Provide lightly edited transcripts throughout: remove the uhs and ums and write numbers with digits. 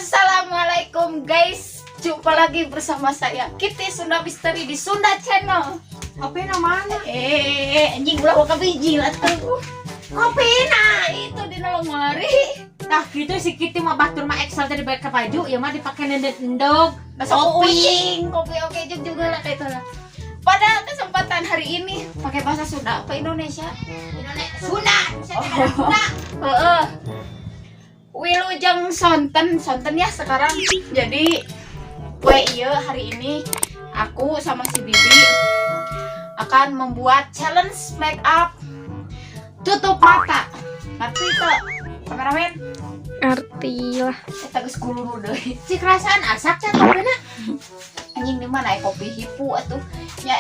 Assalamualaikum guys, jumpa lagi bersama saya Kitty Sunda Misteri di Sunda Channel. Kopi namanya? Anjing ulah ke biji lah tuh. Kopi nah itu di lemari. Nah gitu si Kitty mah batur mah Excel tadi balik ke baju, ya mah dipakai nendok. Kopi oke juga lah kayak itu lah. Pada kesempatan hari ini pakai bahasa Sunda apa Indonesia? Sunda. Wilujeng sonten ya sekarang. Jadi hari ini aku sama si Bibi akan membuat challenge make up tutup mata. Ngerti tuh kameramen? Ngerti lah. Kita geus guluru deui. Si kerasaan asak can kopinya. Anjing di mana aya kopi hipu atuh. Ya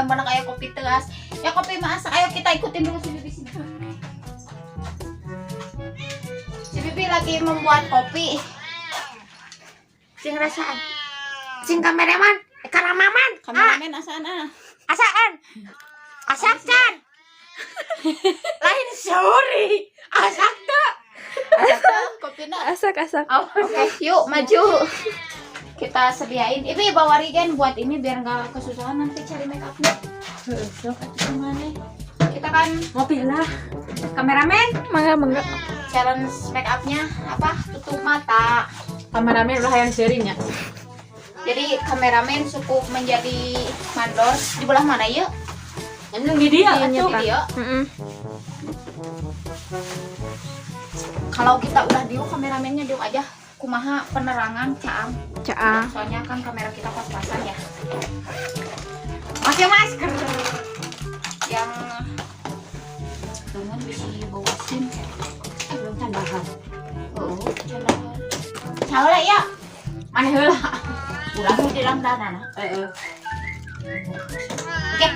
mana aya kopi teras. Ya kopi mah asak. Ayo kita ikutin dulu si Bibi sini. Si Bibi lagi membuat kopi. Sing kerasaan. Sing kameraman, karamaman. Kameramen asana. Asaan. Asak can. Lain sorry. Asak tuh. Kopinya. Asak. Oke, yuk maju. Kita sediain. Ini bawa regen buat ini biar nggak kesusahan nanti cari make upnya. Sok atuh kemana? Kita kan Ngopi lah. Kameramen. Mangga. challenge make upnya apa? Tutup mata. Kameramen ulah yang sharing ya. Jadi kameramen cukup menjadi mandor di belah mana ya? Emang di dia Di atuh. dia. Kalau kita udah diu kameramennya diu aja. Kumaha penerangan caam. Soalnya kan kamera kita pas-pasan ya. Pakai masker. Yang dengan bisa bawa SIM. Belum tambahan. Oh, salah ya. Mana heula? Udah mau di langdanan. Oke,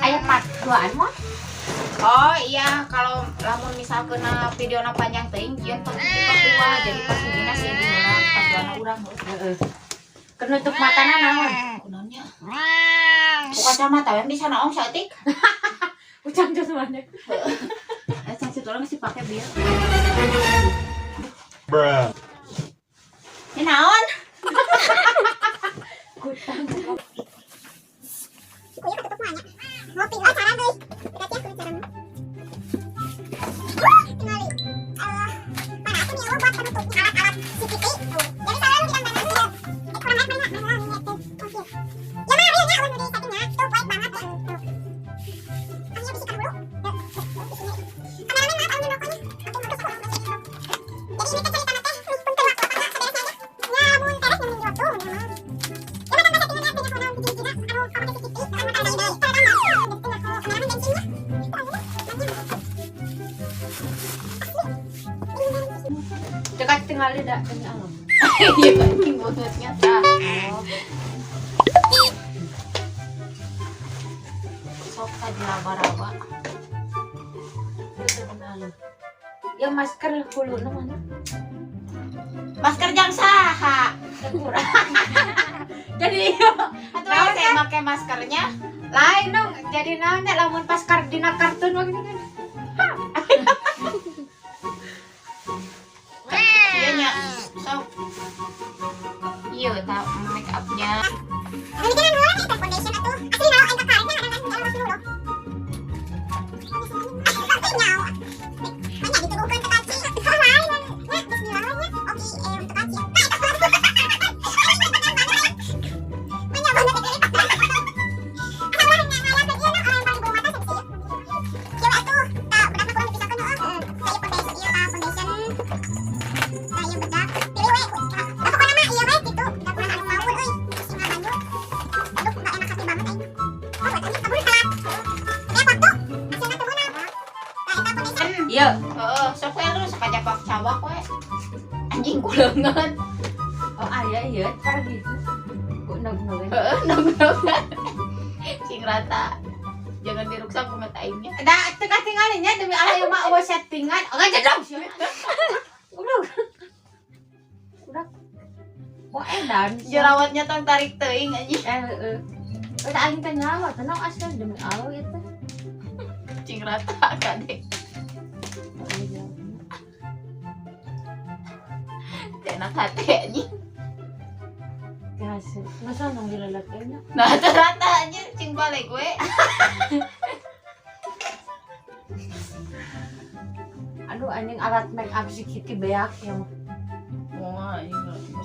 Aya part 2an mah. oh iya, kalau lamun misal kena video panjang teuing jeung part 2 jadi pas dina sih di part 2 urang. Kenutup matana naon? Kunaonnya? Bukan kacamata yang bisa naong saeutik. Ucang tuh semuanya. Cantik orang masih pakai biar. Bruh. Ini naon? Kutang. Dekat tinggal di dak ini alam. Iya, ini mulutnya tah. Sok tadi laba-laba. Ya masker hulu mana? Masker jang saha. Jadi Atau saya pakai maskernya. lain dong. Jadi naon teh lamun pas dina kartun waktu kan. Iya nya. Sok. Iya, tak make upnya. Iya. Heeh, sok we lu sok aja pak cawak we. Anjing kuleungan. Oh aya ieu cara gitu. Kok nog-nog. Heeh, nog-nog. Cing rata. Jangan diruksak pemetainnya. Da teu katinggalinya demi Allah ieu mah eueuh settingan. Enggak jedong. Udah. Kok edan. Jerawatnya tong tarik teuing anjing. Udah aing teh nyawa, tenang asli demi Allah itu. Cing rata kadek. enak hati anjing. Hasil masa nang dilalaknya. Nah ternyata anjir cing balik gue. Aduh anjing alat make up si Kitty beak ya. Wah, ini.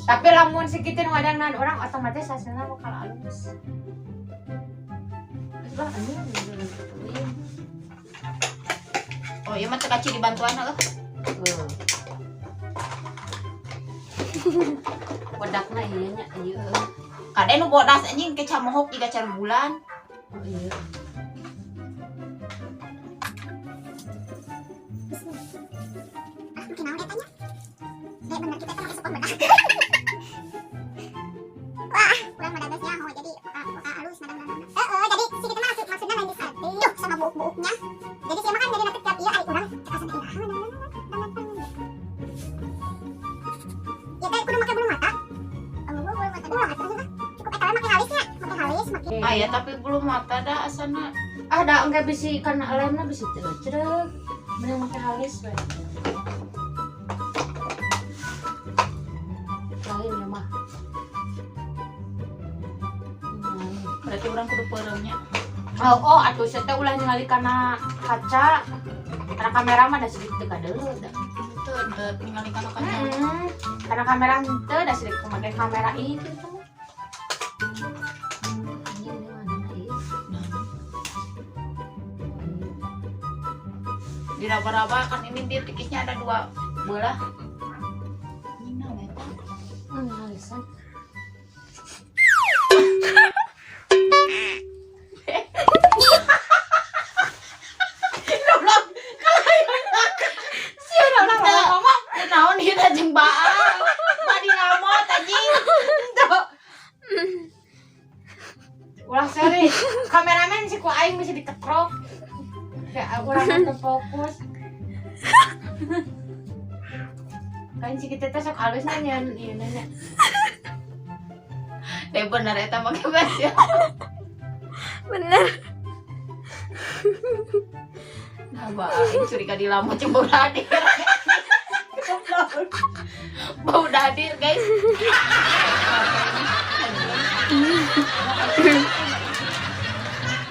Tapi lamun si Kitty ngadangnan orang otomatis hasilnya bakal halus. Lah anjing dilalakkeun. Oh, iya mah teu kaci dibantuan heuh. Wedakna ieu nya ieu. Kade nu bodas anjing ke camohok juga cara bulan. Oh iya. Ah ya tapi belum mata dah asana. Ada enggak bisa karena lemnya bisa cerek. Bener make halis we. Lain ya mah. Berarti orang kudu peureunya. Oh, atuh saya teh ulah ningali kana kaca. Karena kamera mah da sedikit teu kadeuleu da. Teu ningali kana kaca. Karena kamera henteu da sedikit make kamera ieu gitu. Di raba-raba kan ini dia tikisnya ada 2 belah. Ini nah eta. Halisan. Naon ieu teh jeung baal. Badi lamot anjing. Ulah seri. Kameramen si ku aing bisa diketrok. Kayak urang teu fokus. Kan si kita teh sok halusna nyan ieu nya. Teh bener eta make bahasa. Bener. Nah, baal curiga di lamot jeung bau dadir. Bau dadir, guys.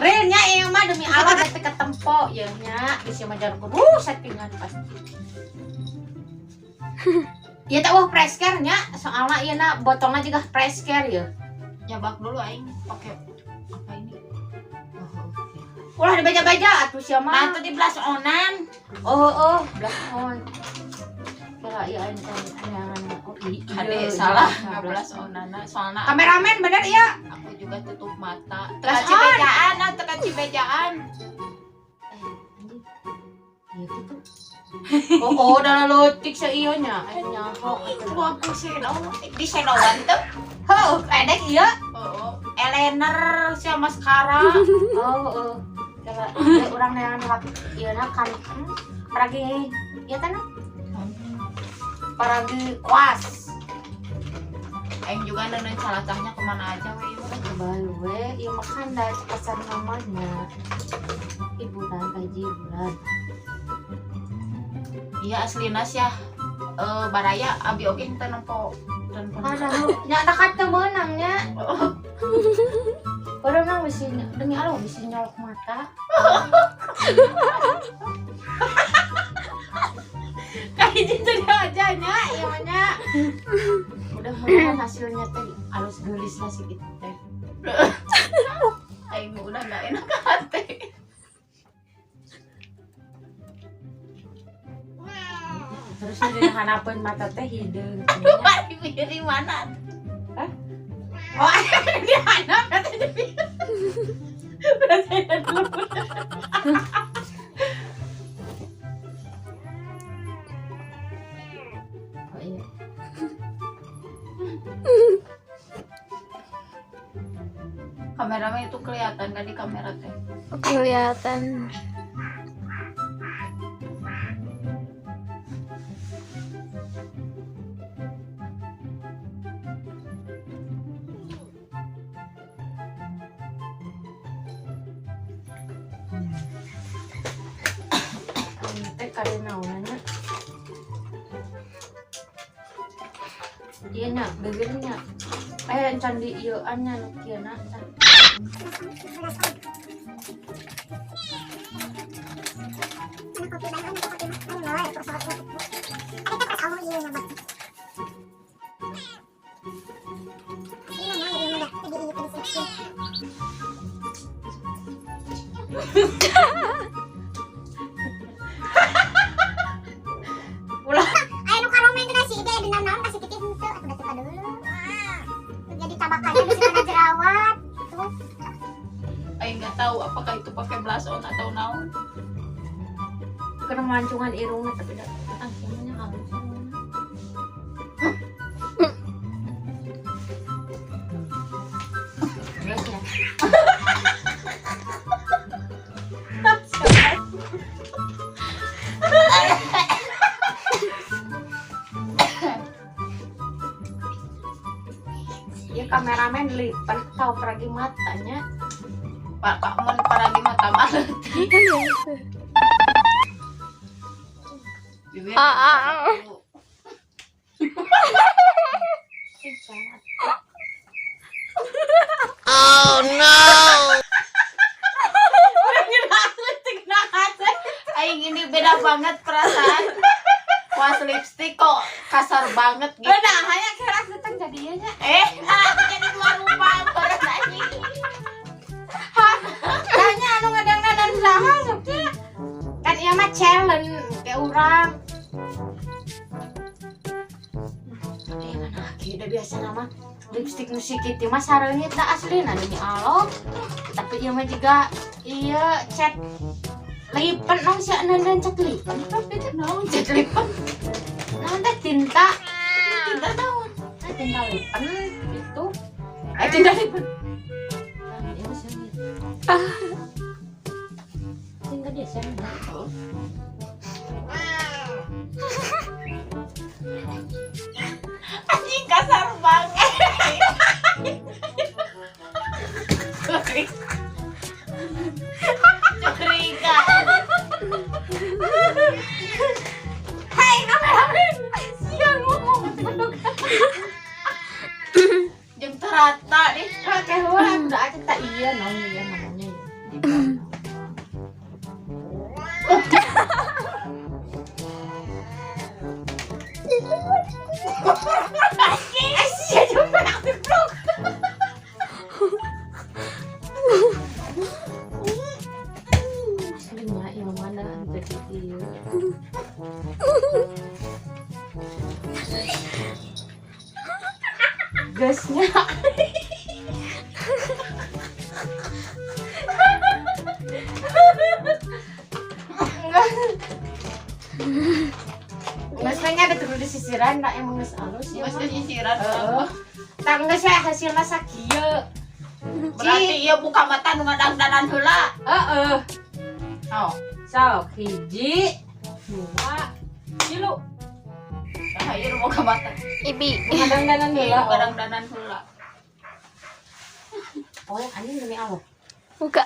Rilnya ieu mah demi Allah teh ketempo ieu nya bisa mah jalan kudu settingan pasti. Ya tak wah press care nya soalnya ieu na botolna juga press care ya. Nyabak dulu aing pakai apa ini? Ulah dibaca-baca atuh sia mah. Nah, itu di blush onan. Oh, blush on. Kira ieu aing teh aneh-aneh. Oh, Ade salah ngablas onana soalna Kameramen bener ya. aku juga tutup mata. Blush Teka cibejaan, teka cibejaan. Iya gitu. Oh, udah letik sa iyo nya. Ay nyaho. Itu aku shadow, di shadowan tuh. Heuh, edek ieu. Oh, eyeliner sama mascara. Oh. Kira ieu urang neangan hak ieu na kan. Paragi ieu teh paragi kuas. Aing juga neuneuh calacahnya kemana aja we ieu. Baru we, ieu makan da pesan namanya. Iburan gaji bulan. Iya aslina sia baraya abi oge teu nempo dan Ada nya ada kata menang nya. Padahal nang bisa demi Allah bisa nyolok mata. Kayak gitu aja nya, iya nya. Mudah-mudahan hasilnya teh halus gelis lah sedikit teh. aing udah enggak enak hati. Terus di hanapeun mata teh hideung. Di pilih mana? Hah? Oh, di handap katanya di berarti ada dulu. Oh iya. Kameramen itu kelihatan kan di kamera teh. Kelihatan. Teh karena naonnya. nya bibirnya yang candi ieu anya nu kieu na can. Ayo kalau main nasi dia di naon kasih titik henteu atuh da dulu. Jadi tabakannya bisa ada jerawat. Tuh. Ay nggak tahu apakah itu pakai blush on atau naon. Kena mancungan irungnya tapi datang semuanya halus. Geus ya. Ya kameramen lipat kau pergi matanya. Pak mun paragi mata malet. Bibir. Aing ini beda banget perasaan. Pas lipstick kok kasar banget gitu. Nah, hanya kira datang jadinya. Jadi dua rupa terus anjing. Tanya anu ngadang-ngadang saha soknya. Kan ieu mah challenge ke urang. Mana lagi udah biasa nama lipstick musik itu mah sareungit da aslina demi Allah. Tapi ieu mah juga ieu cat lipen naon sia nandan cat lipen tapi teh naon cat lipen. Naon teh tinta. Tinta naon? Tinta lipen itu. Tinta lipen. Nah, ieu mah sia. Tinta dia sia. Anjing kasar banget. Curiga. Hai kameramen. Siang ngomong betul. Jeung terata deh. Oke, orang udah aja tak iya naon ya namanya. Asyik coba aku vlog. Aslinya yang mana tadi dia. Gasnya. Gasnya ada terus di sisiran, nak emang gas halus ya. Geus nyisiran. Tangga saya hasilnya sakieu. Berarti ieu buka mata nu ngadang-dandan heula. Heeh. Oh, Sok hiji, dua, tilu. nah ieu buka mata. Ibi. Kadang-kadang Ieu heula. kadang-dandan heula. Oh, yang anjing demi Allah. Buka.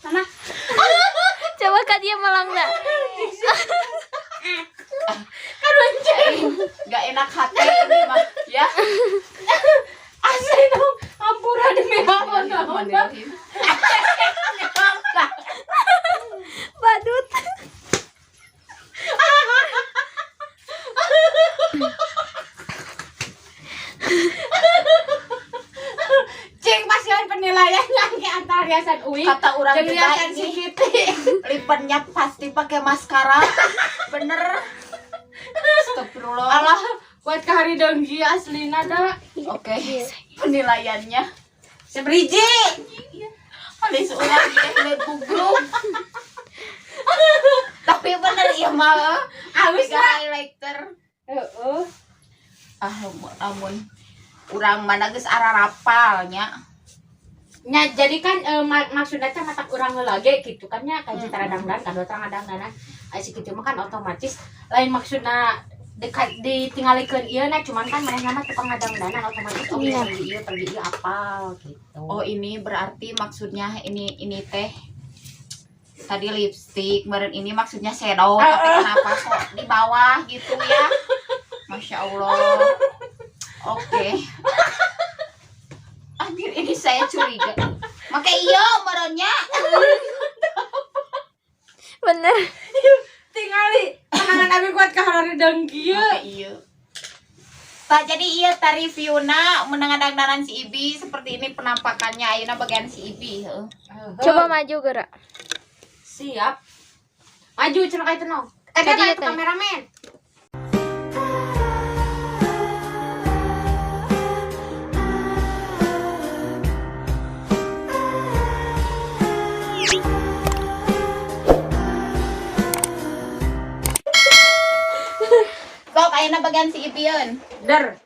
Mana? Coba Kak dia malang dah. Gak enak hati ini mah ya. Asli dong, ampura demi Allah. Badut. Cing pasian penilaiannya ke antara riasan Uwi. Kata orang jeung juga riasan ini si Kiti. lipennya pasti pakai maskara. Bener. Astagfirullah. Allah, buat ke hari donggi aslina da. Oke, penilaiannya Seberiji. paling seorang dia guglung. Tapi bener ya mah. Awis Tiga lah. highlighter. Heeh. Namun urang mana geus ararapalnya. Nya jadi kan maksudnya teh mata urang lagi gitu kan nya kaji taradangdan kadua tang adangdanan. Si kitu mah kan otomatis lain maksudna ditinggalikeun ieu na cuman kan manehna mah tukang ngadang-danan otomatis oke pergi ieu apal gitu. Oh, ini berarti maksudnya ini teh tadi lipstick, meren ini maksudnya shadow, tapi kenapa kok di bawah gitu ya? Masya Allah. Oke. Anjir, ini saya curiga. Make iya merennya. Bener. Tingali tangan abi kuat ka hareudang kieu. Make iya. Pak, jadi iya ta reviewna menangadang-danan si Ibi seperti ini penampakannya. Ayeuna bagian si Ibi, heuh. Coba maju gerak. Siap. Maju cenah ka itu no. Tadi Ada ya, ka kameramen. Sok ayeuna bagian si Ibieun. Der.